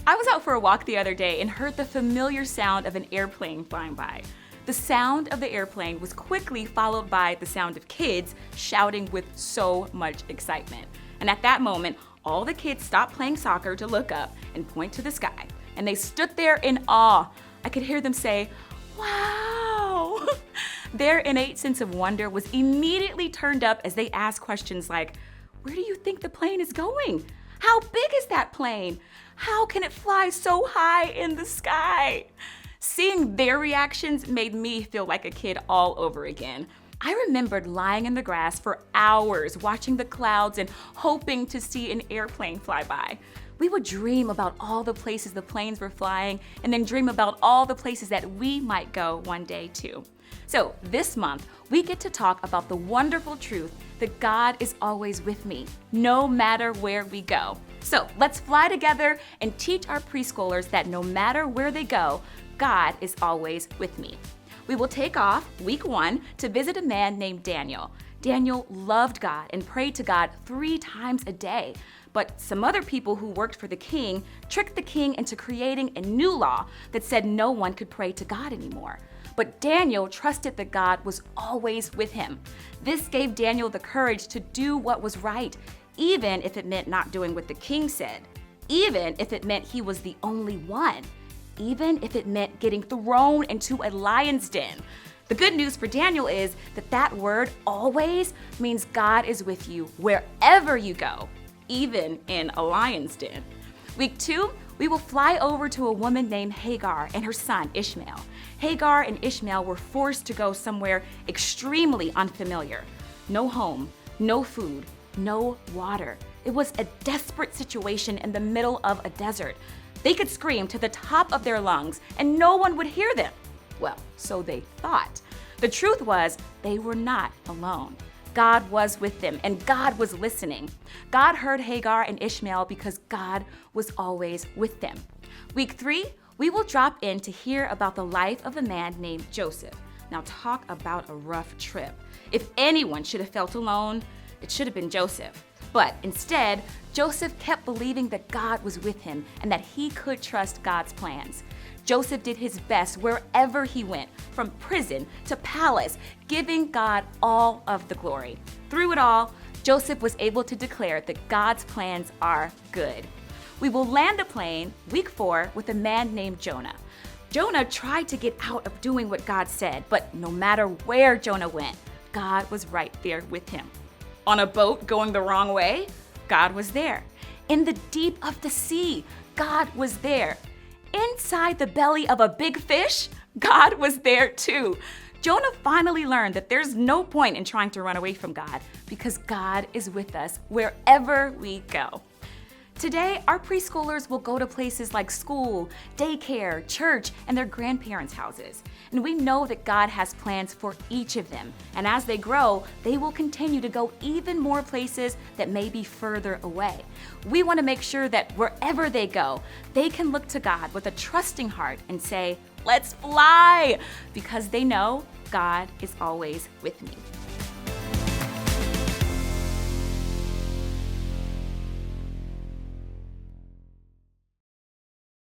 I was out for a walk the other day and heard the familiar sound of an airplane flying by. The sound of the airplane was quickly followed by the sound of kids shouting with so much excitement. And at that moment, all the kids stopped playing soccer to look up and point to the sky. And they stood there in awe. I could hear them say, "Wow!" Their innate sense of wonder was immediately turned up as they asked questions like, "Where do you think the plane is going? How big is that plane? How can it fly so high in the sky?" Seeing their reactions made me feel like a kid all over again. I remembered lying in the grass for hours watching the clouds and hoping to see an airplane fly by. We would dream about all the places the planes were flying and then dream about all the places that we might go one day too. So this month, we get to talk about the wonderful truth that God is always with me, no matter where we go. So let's fly together and teach our preschoolers that no matter where they go, God is always with me. We will take off week 1 to visit a man named Daniel. Daniel loved God and prayed to God 3 times a day. But some other people who worked for the king tricked the king into creating a new law that said no one could pray to God anymore. But Daniel trusted that God was always with him. This gave Daniel the courage to do what was right, even if it meant not doing what the king said, even if it meant he was the only one, even if it meant getting thrown into a lion's den. The good news for Daniel is that that word always means God is with you wherever you go, even in a lion's den. Week 2, we will fly over to a woman named Hagar and her son Ishmael. Hagar and Ishmael were forced to go somewhere extremely unfamiliar. No home, no food, no water. It was a desperate situation in the middle of a desert. They could scream to the top of their lungs and no one would hear them. Well, so they thought. The truth was, they were not alone. God was with them and God was listening. God heard Hagar and Ishmael because God was always with them. Week 3, we will drop in to hear about the life of a man named Joseph. Now talk about a rough trip. If anyone should have felt alone, it should have been Joseph. But instead, Joseph kept believing that God was with him and that he could trust God's plans. Joseph did his best wherever he went, from prison to palace, giving God all of the glory. Through it all, Joseph was able to declare that God's plans are good. We will land a plane, week 4, with a man named Jonah. Jonah tried to get out of doing what God said, but no matter where Jonah went, God was right there with him. On a boat going the wrong way, God was there. In the deep of the sea, God was there. Inside the belly of a big fish, God was there too. Jonah finally learned that there's no point in trying to run away from God because God is with us wherever we go. Today, our preschoolers will go to places like school, daycare, church, and their grandparents' houses. And we know that God has plans for each of them. And as they grow, they will continue to go even more places that may be further away. We want to make sure that wherever they go, they can look to God with a trusting heart and say, "Let's fly," because they know God is always with me.